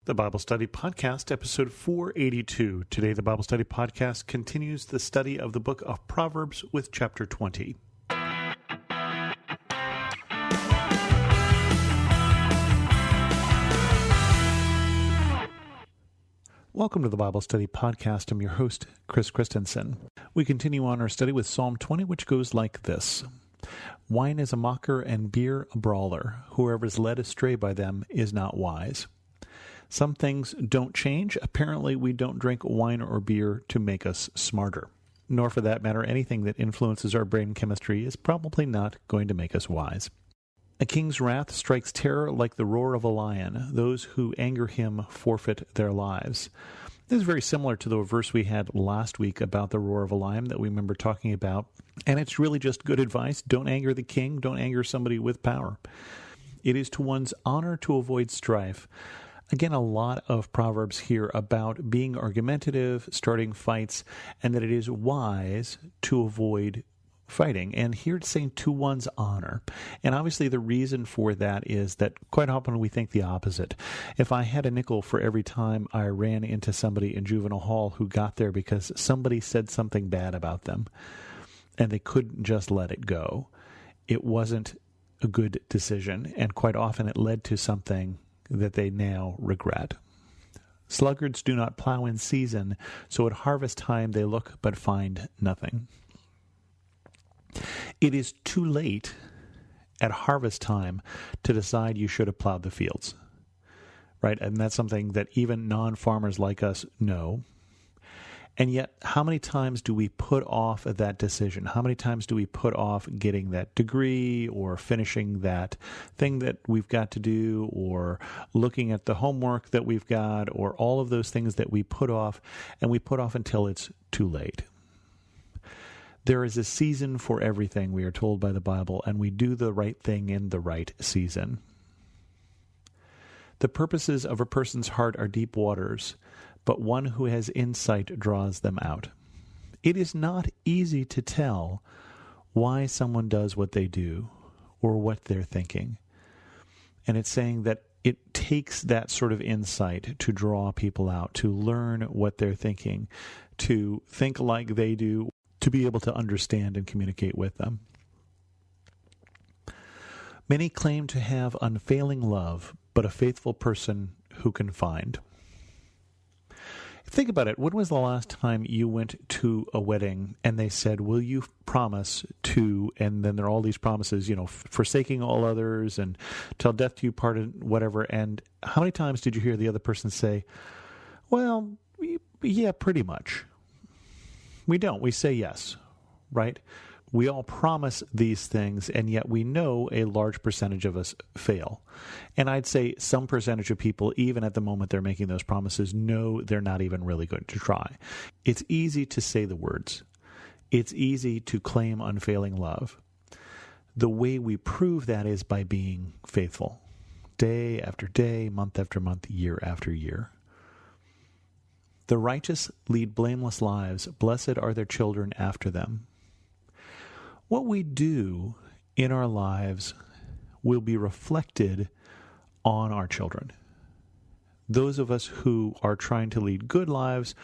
The Bible Study Podcast, episode 482. Today, the Bible Study Podcast continues the study of the book of Proverbs with chapter 20. Welcome to the Bible Study Podcast. I'm your host, Chris Christensen. We continue on our study with Psalm 20, which goes like this. Wine is a mocker and beer a brawler. Whoever is led astray by them is not wise. Some things don't change. Apparently, we don't drink wine or beer to make us smarter. Nor, for that matter, anything that influences our brain chemistry is probably not going to make us wise. A king's wrath strikes terror like the roar of a lion. Those who anger him forfeit their lives. This is very similar to the verse we had last week about the roar of a lion that we remember talking about. And it's really just good advice. Don't anger the king. Don't anger somebody with power. It is to one's honor to avoid strife. Again, a lot of Proverbs here about being argumentative, starting fights, and that it is wise to avoid fighting. And here it's saying to one's honor. And obviously the reason for that is that quite often we think the opposite. If I had a nickel for every time I ran into somebody in juvenile hall who got there because somebody said something bad about them and they couldn't just let it go, it wasn't a good decision. And quite often it led to something that they now regret. Sluggards do not plow in season, so at harvest time they look but find nothing. It is too late at harvest time to decide you should have plowed the fields, right? And that's something that even non-farmers like us know. And yet, how many times do we put off that decision? How many times do we put off getting that degree or finishing that thing that we've got to do or looking at the homework that we've got or all of those things that we put off, and we put off until it's too late? There is a season for everything, we are told by the Bible, and we do the right thing in the right season. The purposes of a person's heart are deep waters, but one who has insight draws them out. It is not easy to tell why someone does what they do or what they're thinking. And it's saying that it takes that sort of insight to draw people out, to learn what they're thinking, to think like they do, to be able to understand and communicate with them. Many claim to have unfailing love, but a faithful person who can find. Think about it. When was the last time you went to a wedding and they said, will you promise to, and then there are all these promises, forsaking all others and till death do you part and whatever. And how many times did you hear the other person say, well, yeah, pretty much. We don't. We say yes, right? We all promise these things, and yet we know a large percentage of us fail. And I'd say some percentage of people, even at the moment they're making those promises, know they're not even really going to try. It's easy to say the words. It's easy to claim unfailing love. The way we prove that is by being faithful, day after day, month after month, year after year. The righteous lead blameless lives. Blessed are their children after them. What we do in our lives will be reflected on our children. Those of us who are trying to lead good lives,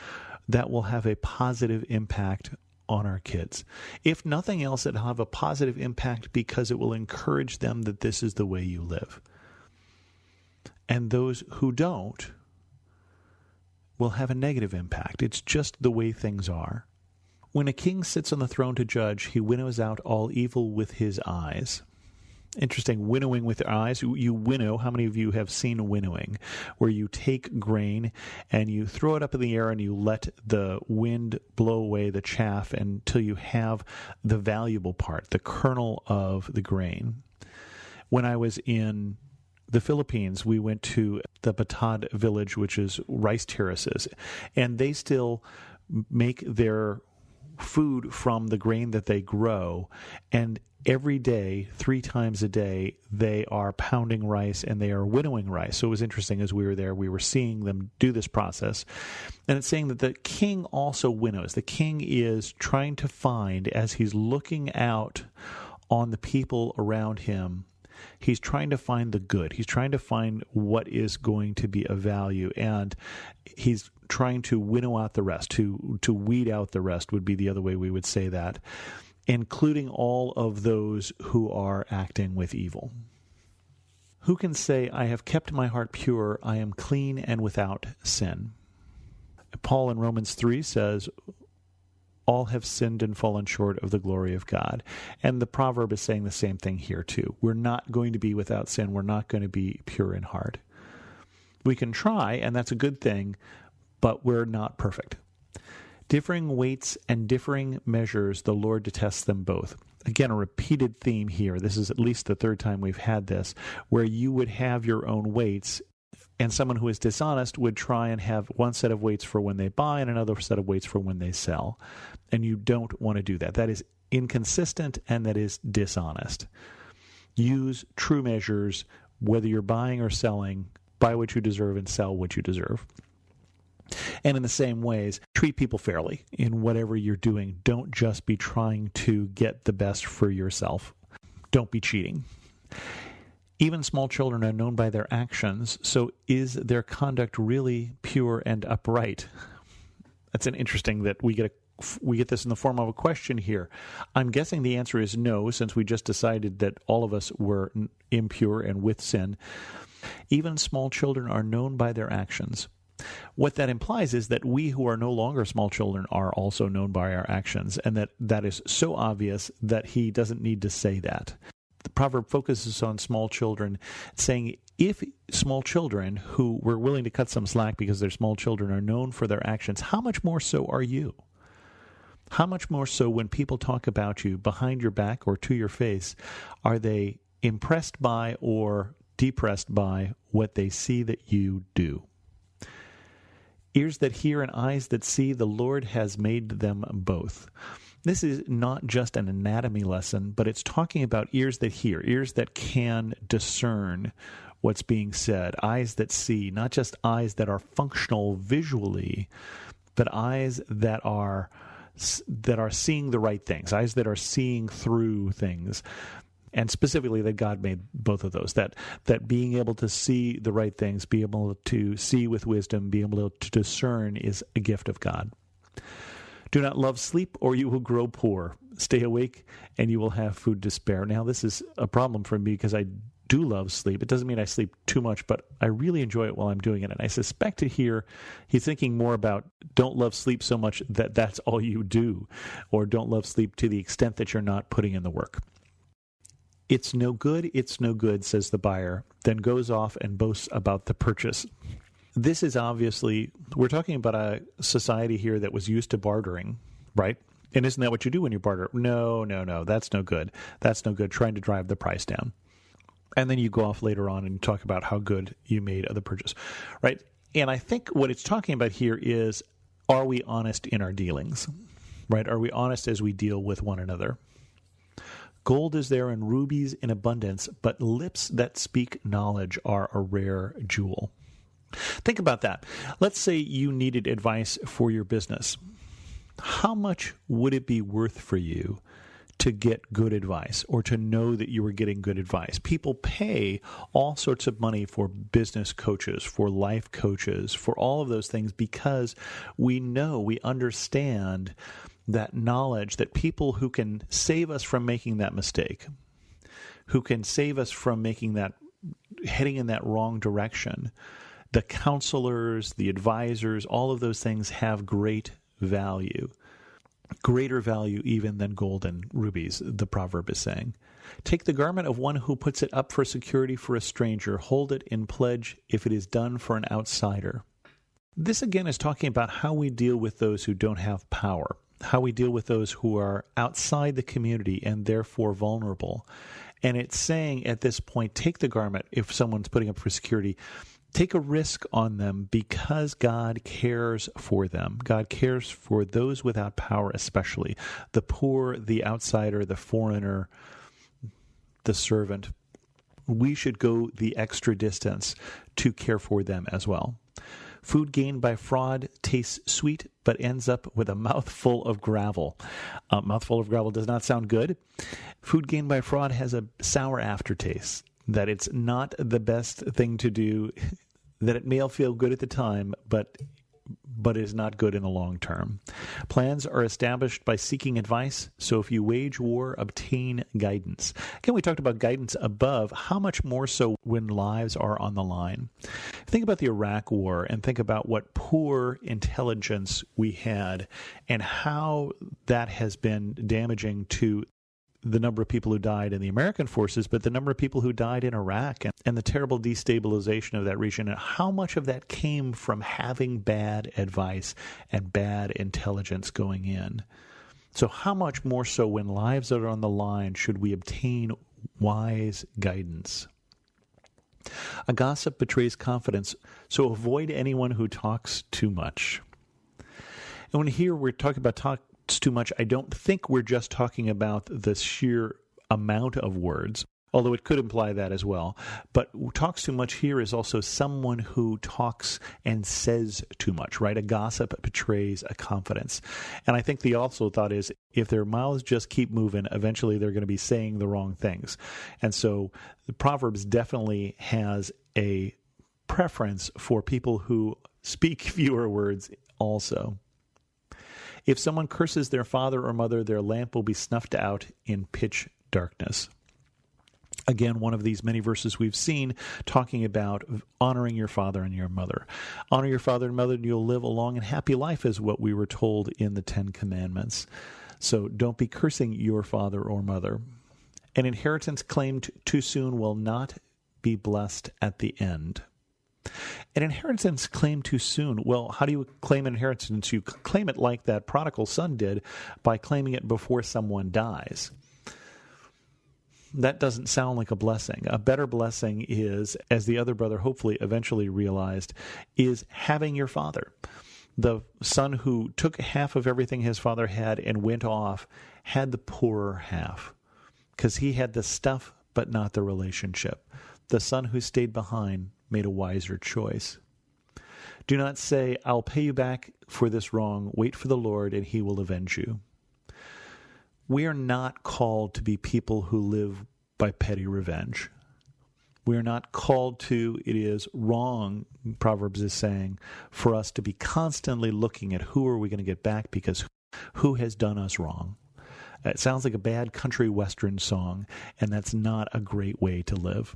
that will have a positive impact on our kids. If nothing else, it'll have a positive impact because it will encourage them that this is the way you live. And those who don't will have a negative impact. It's just the way things are. When a king sits on the throne to judge, he winnows out all evil with his eyes. Interesting, winnowing with your eyes. You winnow. How many of you have seen winnowing, where you take grain and you throw it up in the air and you let the wind blow away the chaff until you have the valuable part, the kernel of the grain? When I was in the Philippines, we went to the Batad village, which is rice terraces, and they still make their food from the grain that they grow, and every day, 3 times a day, they are pounding rice and they are winnowing rice. So it was interesting, as we were there, we were seeing them do this process. And it's saying that the king also winnows. The king is trying to find, as he's looking out on the people around him, He's trying to find the good. He's trying to find what is going to be of value, and he's trying to winnow out the rest, to weed out the rest would be the other way we would say that, including all of those who are acting with evil. Who can say, I have kept my heart pure, I am clean and without sin? Paul in Romans 3 says, all have sinned and fallen short of the glory of God. And the proverb is saying the same thing here too. We're not going to be without sin. We're not going to be pure in heart. We can try, and that's a good thing, but we're not perfect. Differing weights and differing measures, the Lord detests them both. Again, a repeated theme here. This is at least the third time we've had this, where you would have your own weights, and someone who is dishonest would try and have one set of weights for when they buy and another set of weights for when they sell. And you don't want to do that. That is inconsistent and that is dishonest. Use true measures, whether you're buying or selling. Buy what you deserve and sell what you deserve. And in the same ways, treat people fairly in whatever you're doing. Don't just be trying to get the best for yourself. Don't be cheating. Even small children are known by their actions, so is their conduct really pure and upright? That's an interesting that we get this in the form of a question here. I'm guessing the answer is no, since we just decided that all of us were impure and with sin. Even small children are known by their actions. What that implies is that we who are no longer small children are also known by our actions, and that is so obvious that he doesn't need to say that. The proverb focuses on small children, saying if small children who were willing to cut some slack because they're small children are known for their actions, how much more so are you? How much more so when people talk about you behind your back or to your face, are they impressed by or depressed by what they see that you do? Ears that hear and eyes that see, the Lord has made them both. This is not just an anatomy lesson, but it's talking about ears that hear, ears that can discern what's being said, eyes that see, not just eyes that are functional visually, but eyes that are seeing the right things, eyes that are seeing through things. And specifically that God made both of those, that being able to see the right things, be able to see with wisdom, be able to discern is a gift of God. Do not love sleep or you will grow poor. Stay awake and you will have food to spare. Now, this is a problem for me because I do love sleep. It doesn't mean I sleep too much, but I really enjoy it while I'm doing it. And I suspect here he's thinking more about don't love sleep so much that that's all you do, or don't love sleep to the extent that you're not putting in the work. It's no good, says the buyer, then goes off and boasts about the purchase. This is obviously, we're talking about a society here that was used to bartering, right? And isn't that what you do when you barter? No, that's no good. That's no good, trying to drive the price down. And then you go off later on and talk about how good you made of the purchase, right? And I think what it's talking about here is, are we honest in our dealings, right? Are we honest as we deal with one another? Gold is there and rubies in abundance, but lips that speak knowledge are a rare jewel. Think about that. Let's say you needed advice for your business. How much would it be worth for you to get good advice, or to know that you were getting good advice? People pay all sorts of money for business coaches, for life coaches, for all of those things, because we understand that knowledge, that people who can save us from making that mistake, who can save us from heading in that wrong direction, the counselors, the advisors, all of those things have great value. Greater value even than gold and rubies, the proverb is saying. Take the garment of one who puts it up for security for a stranger. Hold it in pledge if it is done for an outsider. This again is talking about how we deal with those who don't have power, how we deal with those who are outside the community and therefore vulnerable. And it's saying at this point, take the garment if someone's putting up for security. Take a risk on them because God cares for them. God cares for those without power especially, the poor, the outsider, the foreigner, the servant. We should go the extra distance to care for them as well. Food gained by fraud tastes sweet, but ends up with a mouthful of gravel. A mouthful of gravel does not sound good. Food gained by fraud has a sour aftertaste. that it's not the best thing to do, that it may feel good at the time, but is not good in the long term. Plans are established by seeking advice, so if you wage war, obtain guidance. Again, we talked about guidance above. How much more so when lives are on the line? Think about the Iraq War and think about what poor intelligence we had and how that has been damaging to the number of people who died in the American forces, but the number of people who died in Iraq and the terrible destabilization of that region, and how much of that came from having bad advice and bad intelligence going in. So how much more so when lives are on the line should we obtain wise guidance? A gossip betrays confidence, so avoid anyone who talks too much. And when here we're talking about too much, I don't think we're just talking about the sheer amount of words, although it could imply that as well. But talks too much here is also someone who talks and says too much, right? A gossip betrays a confidence. And I think the also thought is if their mouths just keep moving, eventually they're going to be saying the wrong things. And so the Proverbs definitely has a preference for people who speak fewer words also. If someone curses their father or mother, their lamp will be snuffed out in pitch darkness. Again, one of these many verses we've seen talking about honoring your father and your mother. Honor your father and mother, and you'll live a long and happy life, is what we were told in the Ten Commandments. So don't be cursing your father or mother. An inheritance claimed too soon will not be blessed at the end. An inheritance claimed too soon. Well, how do you claim an inheritance? You claim it like that prodigal son did by claiming it before someone dies. That doesn't sound like a blessing. A better blessing is, as the other brother hopefully eventually realized, is having your father. The son who took half of everything his father had and went off had the poorer half because he had the stuff but not the relationship. The son who stayed behind made a wiser choice. Do not say, I'll pay you back for this wrong. Wait for the Lord, and he will avenge you. We are not called to be people who live by petty revenge. We are not called to, it is wrong, Proverbs is saying, for us to be constantly looking at who are we going to get back because who has done us wrong. It sounds like a bad country western song, and that's not a great way to live.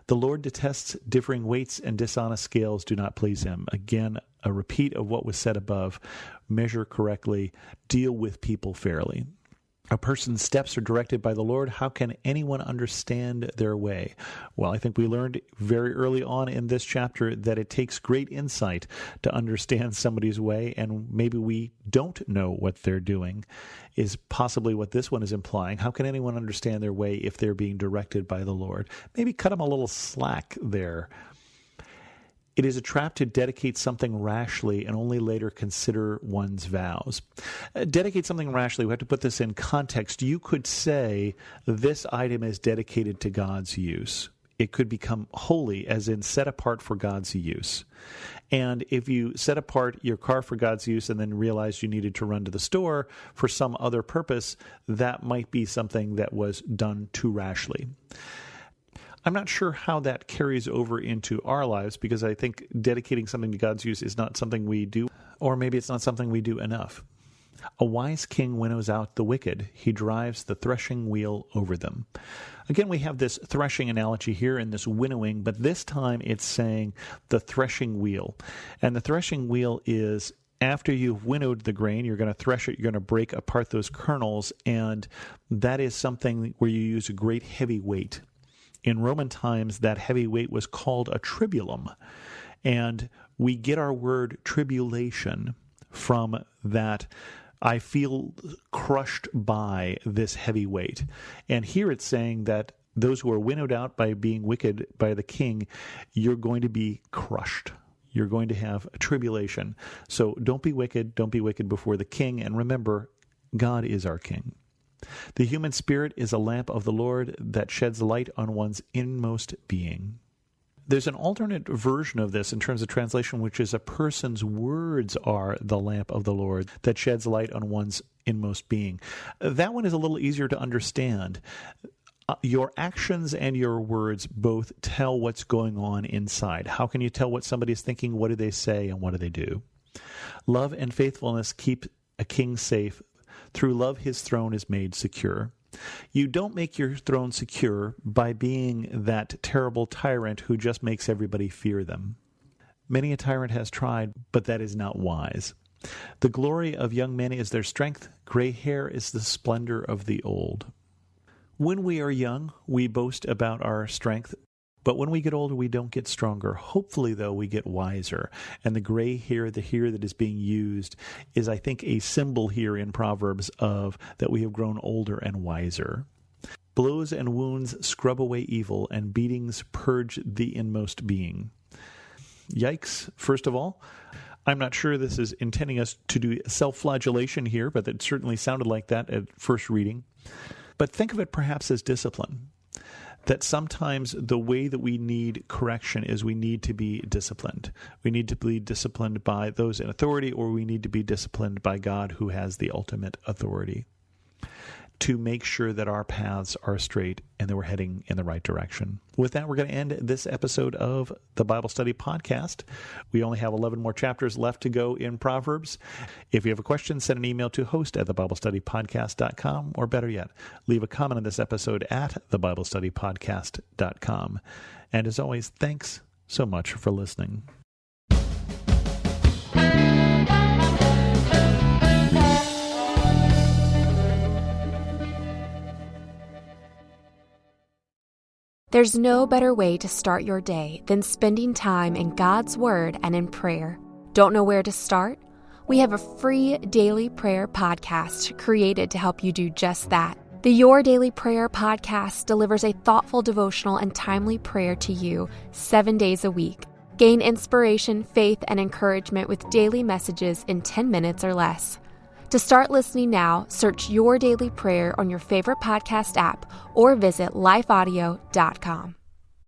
The Lord detests differing weights, and dishonest scales do not please him. Again, a repeat of what was said above. Measure correctly. Deal with people fairly. A person's steps are directed by the Lord. How can anyone understand their way? Well, I think we learned very early on in this chapter that it takes great insight to understand somebody's way, and maybe we don't know what they're doing, is possibly what this one is implying. How can anyone understand their way if they're being directed by the Lord? Maybe cut them a little slack there. It is a trap to dedicate something rashly and only later consider one's vows. Dedicate something rashly, we have to put this in context. You could say this item is dedicated to God's use. It could become holy, as in set apart for God's use. And if you set apart your car for God's use and then realized you needed to run to the store for some other purpose, that might be something that was done too rashly. I'm not sure how that carries over into our lives, because I think dedicating something to God's use is not something we do, or maybe it's not something we do enough. A wise king winnows out the wicked. He drives the threshing wheel over them. Again, we have this threshing analogy here and this winnowing, but this time it's saying the threshing wheel. And the threshing wheel is after you've winnowed the grain, you're going to thresh it, you're going to break apart those kernels, and that is something where you use a great heavy weight. In Roman times, that heavy weight was called a tribulum, and we get our word tribulation from that. I feel crushed by this heavy weight. And here it's saying that those who are winnowed out by being wicked by the king, you're going to be crushed. You're going to have a tribulation. So don't be wicked. Don't be wicked before the king. And remember, God is our king. The human spirit is a lamp of the Lord that sheds light on one's inmost being. There's an alternate version of this in terms of translation, which is a person's words are the lamp of the Lord that sheds light on one's inmost being. That one is a little easier to understand. Your actions and your words both tell what's going on inside. How can you tell what somebody is thinking? What do they say and what do they do? Love and faithfulness keep a king safe. Through love, his throne is made secure. You don't make your throne secure by being that terrible tyrant who just makes everybody fear them. Many a tyrant has tried, but that is not wise. The glory of young men is their strength. Gray hair is the splendor of the old. When we are young, we boast about our strength, but when we get older, we don't get stronger. Hopefully, though, we get wiser. And the gray hair, the hair that is being used, is, I think, a symbol here in Proverbs of that we have grown older and wiser. Blows and wounds scrub away evil, and beatings purge the inmost being. Yikes, first of all. I'm not sure this is intending us to do self-flagellation here, but it certainly sounded like that at first reading. But think of it perhaps as discipline, that sometimes the way that we need correction is we need to be disciplined. We need to be disciplined by those in authority, or we need to be disciplined by God who has the ultimate authority, to make sure that our paths are straight and that we're heading in the right direction. With that, we're going to end this episode of the Bible Study Podcast. We only have 11 more chapters left to go in Proverbs. If you have a question, send an email to host@thebiblestudypodcast.com, or better yet, leave a comment on this episode at thebiblestudypodcast.com. And as always, thanks so much for listening. There's no better way to start your day than spending time in God's Word and in prayer. Don't know where to start? We have a free daily prayer podcast created to help you do just that. The Your Daily Prayer podcast delivers a thoughtful devotional and timely prayer to you 7 days a week. Gain inspiration, faith, and encouragement with daily messages in 10 minutes or less. To start listening now, search Your Daily Prayer on your favorite podcast app or visit lifeaudio.com.